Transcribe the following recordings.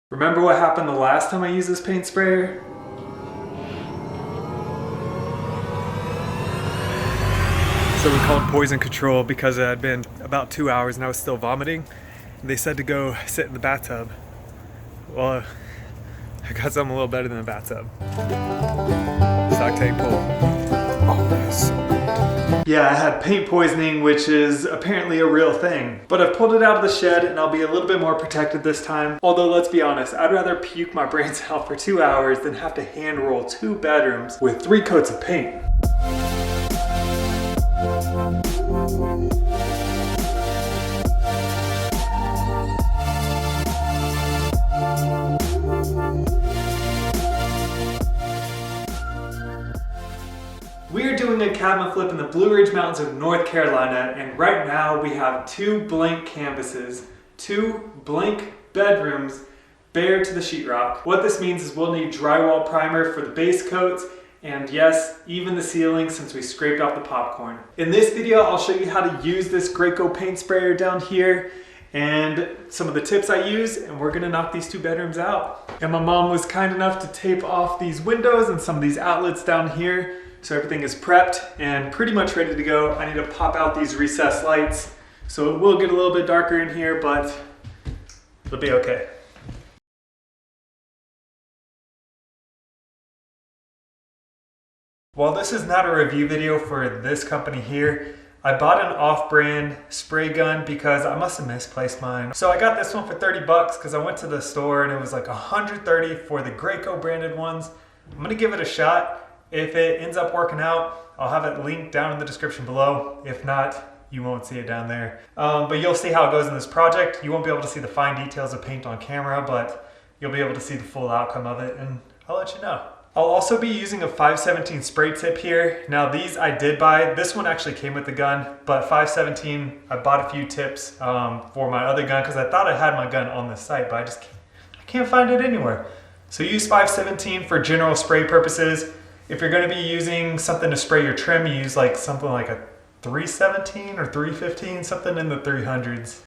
Remember what happened the last time I used this paint sprayer? So we called poison control because it had been about 2 hours and I was still vomiting. They said to go sit in the bathtub. Well, I got something a little better than the bathtub. Stock tank pull. Oh, that's so good. Yeah, I had paint poisoning, which is apparently a real thing. But I've pulled it out of the shed and I'll be a little bit more protected this time. Although, let's be honest, I'd rather puke my brains out for 2 hours than have to hand roll 2 bedrooms with 3 coats of paint. We are doing a cabin flip in the Blue Ridge Mountains of North Carolina, and right now we have 2 blank canvases, 2 blank bedrooms bare to the sheetrock. What this means is we'll need drywall primer for the base coats, and yes, even the ceiling since we scraped off the popcorn. In this video, I'll show you how to use this Graco paint sprayer down here and some of the tips I use, and we're gonna knock these 2 bedrooms out. And my mom was kind enough to tape off these windows and some of these outlets down here. So everything is prepped and pretty much ready to go. I need to pop out these recessed lights. So it will get a little bit darker in here, but it'll be okay. While this is not a review video for this company here, I bought an off-brand spray gun because I must have misplaced mine. So I got this one for 30 bucks because I went to the store and it was like 130 for the Graco branded ones. I'm gonna give it a shot. If it ends up working out, I'll have it linked down in the description below. If not, you won't see it down there. But you'll see how it goes in this project. You won't be able to see the fine details of paint on camera, but you'll be able to see the full outcome of it, and I'll let you know. I'll also be using a 517 spray tip here. Now these I did buy. This one actually came with the gun, but 517, I bought a few tips for my other gun because I thought I had my gun on the site, but I can't find it anywhere. So use 517 for general spray purposes. If you're going to be using something to spray your trim, you use like something like a 317 or 315, something in the 300s.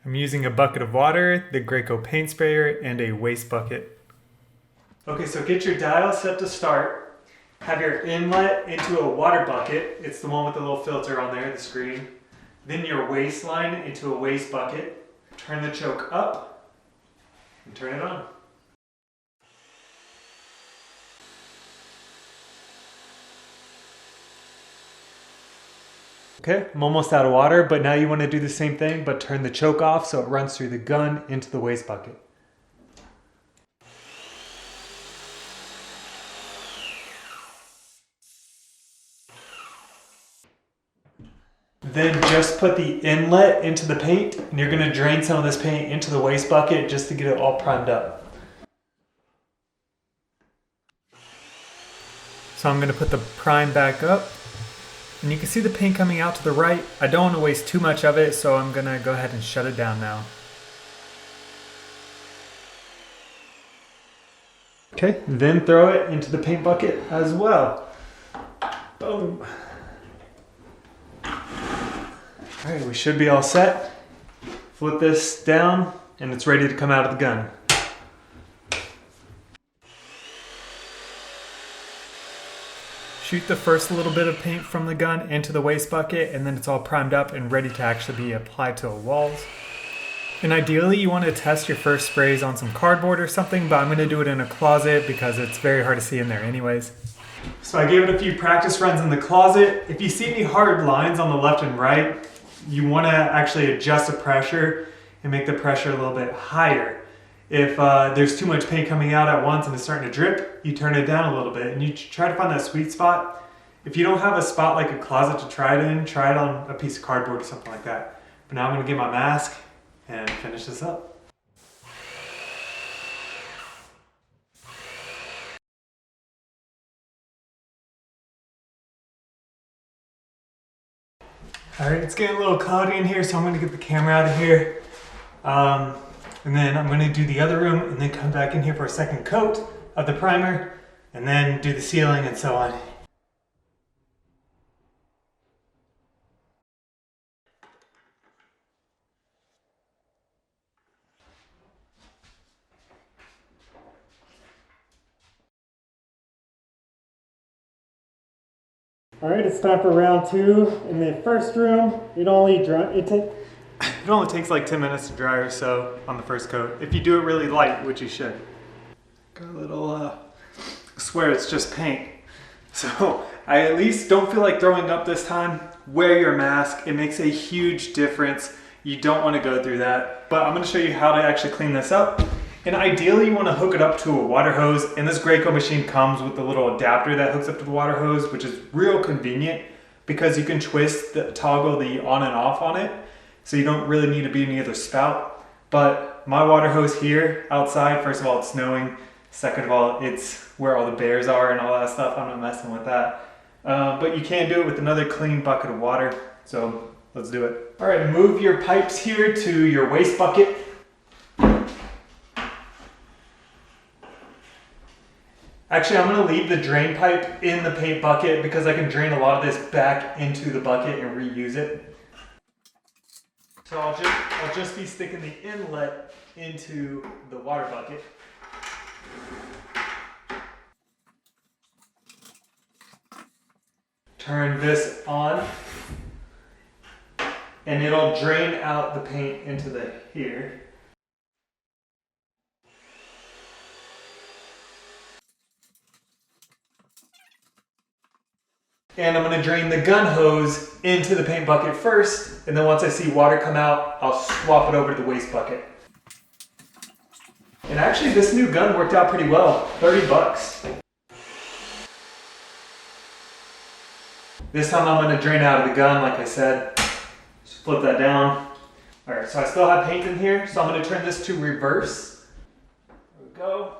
I'm using a bucket of water, the Graco paint sprayer, and a waste bucket. Okay, so get your dial set to start. Have your inlet into a water bucket. It's the one with the little filter on there, the screen. Then your waste line into a waste bucket. Turn the choke up. And turn it on. Okay, I'm almost out of water, but now you want to do the same thing, but turn the choke off so it runs through the gun into the waste bucket. Then just put the inlet into the paint, and you're going to drain some of this paint into the waste bucket just to get it all primed up. So I'm going to put the prime back up, and you can see the paint coming out to the right. I don't want to waste too much of it, so I'm going to go ahead and shut it down now. Okay, then throw it into the paint bucket as well. Boom. All right, we should be all set. Flip this down and it's ready to come out of the gun. Shoot the first little bit of paint from the gun into the waste bucket, and then it's all primed up and ready to actually be applied to the walls. And ideally you want to test your first sprays on some cardboard or something, but I'm going to do it in a closet because it's very hard to see in there anyways. So I gave it a few practice runs in the closet. If you see any hard lines on the left and right, you want to actually adjust the pressure and make the pressure a little bit higher. If there's too much paint coming out at once and it's starting to drip, you turn it down a little bit and you try to find that sweet spot. If you don't have a spot like a closet to try it in, try it on a piece of cardboard or something like that. But now I'm going to get my mask and finish this up. All right, it's getting a little cloudy in here, so I'm gonna get the camera out of here. And then I'm gonna do the other room and then come back in here for a second coat of the primer and then do the ceiling and so on. All right, it's time for round 2. In the first room, it only takes like 10 minutes to dry or so on the first coat. If you do it really light, which you should. Got a little, I swear it's just paint. So I at least don't feel like throwing up this time. Wear your mask. It makes a huge difference. You don't want to go through that. But I'm going to show you how to actually clean this up. And ideally you want to hook it up to a water hose, and this Graco machine comes with a little adapter that hooks up to the water hose, which is real convenient because you can toggle the on and off on it, so you don't really need to be near the spout. But my water hose here outside, first of all, it's snowing. Second of all, it's where all the bears are and all that stuff. I'm not messing with that. But you can do it with another clean bucket of water, so let's do it. All right, move your pipes here to your waste bucket. Actually, I'm gonna leave the drain pipe in the paint bucket because I can drain a lot of this back into the bucket and reuse it. So I'll just be sticking the inlet into the water bucket. Turn this on and it'll drain out the paint into here. And I'm gonna drain the gun hose into the paint bucket first, and then once I see water come out, I'll swap it over to the waste bucket. And actually this new gun worked out pretty well, 30 bucks. This time I'm gonna drain out of the gun, like I said. Just flip that down. All right, so I still have paint in here, so I'm gonna turn this to reverse. There we go.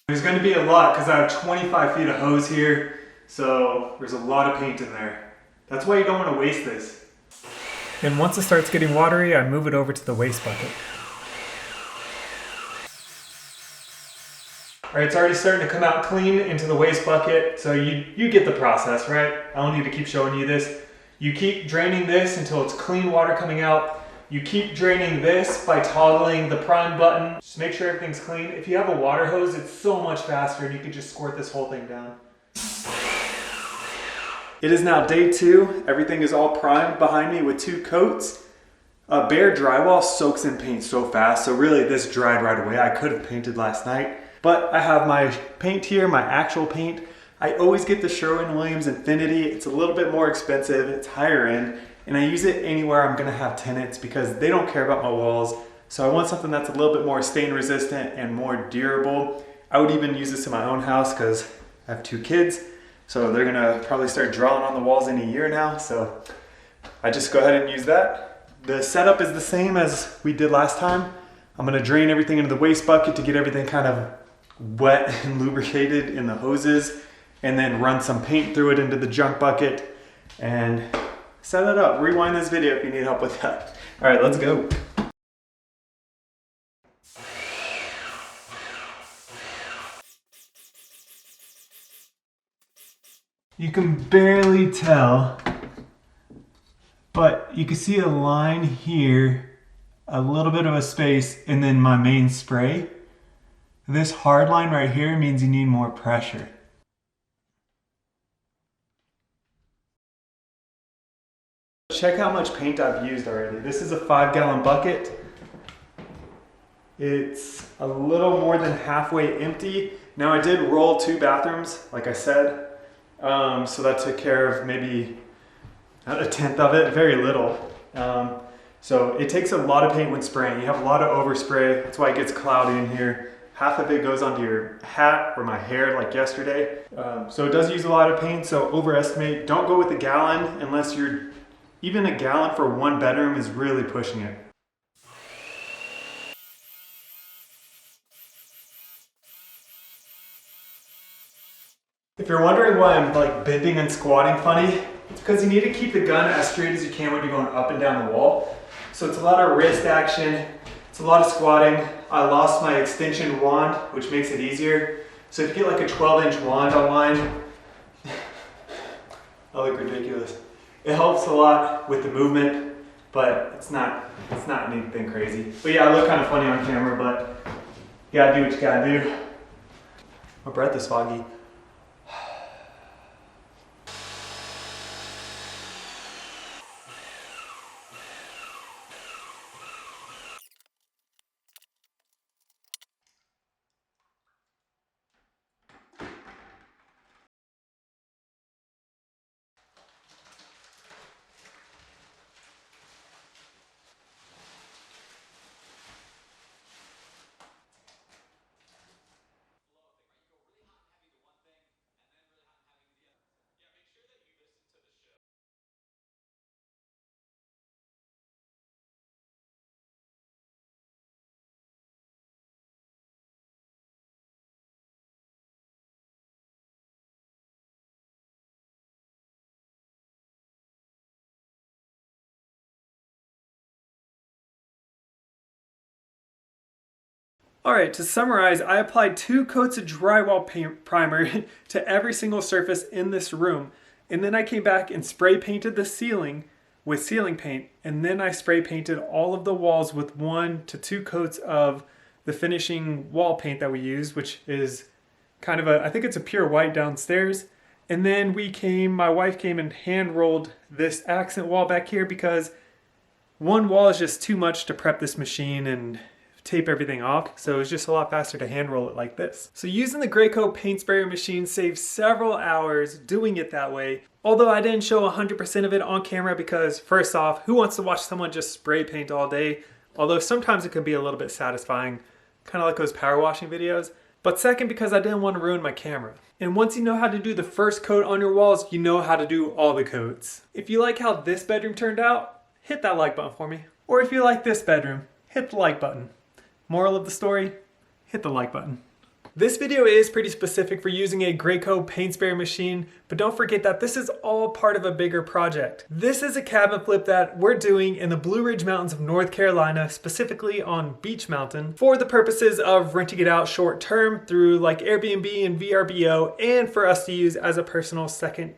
There's going to be a lot because I have 25 feet of hose here, so there's a lot of paint in there. That's why you don't want to waste this. And once it starts getting watery, I move it over to the waste bucket. Alright, it's already starting to come out clean into the waste bucket, so you get the process, right? I don't need to keep showing you this. You keep draining this until it's clean water coming out. You keep draining this by toggling the prime button. Just make sure everything's clean. If you have a water hose, it's so much faster and you can just squirt this whole thing down. It is now day 2. Everything is all primed behind me with 2 coats. Bare drywall soaks in paint so fast, so really this dried right away. I could have painted last night, but I have my paint here, my actual paint. I always get the Sherwin-Williams Infinity. It's a little bit more expensive, it's higher end. And I use it anywhere I'm gonna have tenants because they don't care about my walls. So I want something that's a little bit more stain resistant and more durable. I would even use this in my own house because I have 2 kids. So they're gonna probably start drawing on the walls in a year now. So I just go ahead and use that. The setup is the same as we did last time. I'm gonna drain everything into the waste bucket to get everything kind of wet and lubricated in the hoses, and then run some paint through it into the junk bucket and set it up. Rewind this video if you need help with that. All right, let's go. You can barely tell, but you can see a line here, a little bit of a space, and then my main spray. This hard line right here means you need more pressure. Check how much paint I've used already. This is a 5-gallon bucket. It's a little more than halfway empty. Now I did roll 2 bathrooms, like I said. So that took care of maybe a tenth of it, very little. So it takes a lot of paint when spraying. You have a lot of overspray. That's why it gets cloudy in here. Half of it goes onto your hat or my hair like yesterday. So it does use a lot of paint, so overestimate. Don't go with a gallon unless even a gallon for 1 bedroom is really pushing it. If you're wondering why I'm like bending and squatting funny, it's because you need to keep the gun as straight as you can when you're going up and down the wall. So it's a lot of wrist action, it's a lot of squatting. I lost my extension wand, which makes it easier. So if you get like a 12-inch wand online, I look ridiculous. It helps a lot with the movement, but it's not anything crazy. But yeah, I look kind of funny on camera, but You gotta do what you gotta do. My breath is foggy. Alright, to summarize, I applied 2 coats of drywall paint primer to every single surface in this room. And then I came back and spray painted the ceiling with ceiling paint. And then I spray painted all of the walls with 1 to 2 coats of the finishing wall paint that we use, which is kind of I think it's a pure white downstairs. And then my wife came and hand rolled this accent wall back here because one wall is just too much to prep this machine and tape everything off, so it was just a lot faster to hand roll it like this. So using the Graco paint sprayer machine saved several hours doing it that way, although I didn't show 100% of it on camera because first off, who wants to watch someone just spray paint all day? Although sometimes it can be a little bit satisfying, kind of like those power washing videos. But second, because I didn't want to ruin my camera. And once you know how to do the first coat on your walls, you know how to do all the coats. If you like how this bedroom turned out, hit that like button for me. Or if you like this bedroom, hit the like button. Moral of the story, hit the like button. This video is pretty specific for using a Graco paint sprayer machine, but don't forget that this is all part of a bigger project. This is a cabin flip that we're doing in the Blue Ridge Mountains of North Carolina, specifically on Beach Mountain, for the purposes of renting it out short term through like Airbnb and VRBO, and for us to use as a personal second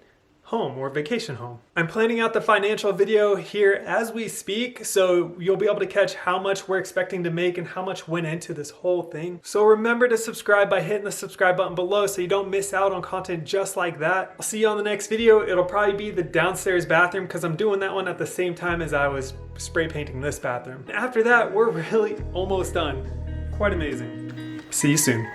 home or vacation home. I'm planning out the financial video here as we speak, so you'll be able to catch how much we're expecting to make and how much went into this whole thing. So remember to subscribe by hitting the subscribe button below so you don't miss out on content just like that. I'll see you on the next video. It'll probably be the downstairs bathroom because I'm doing that one at the same time as I was spray painting this bathroom. After that, we're really almost done. Quite amazing. See you soon.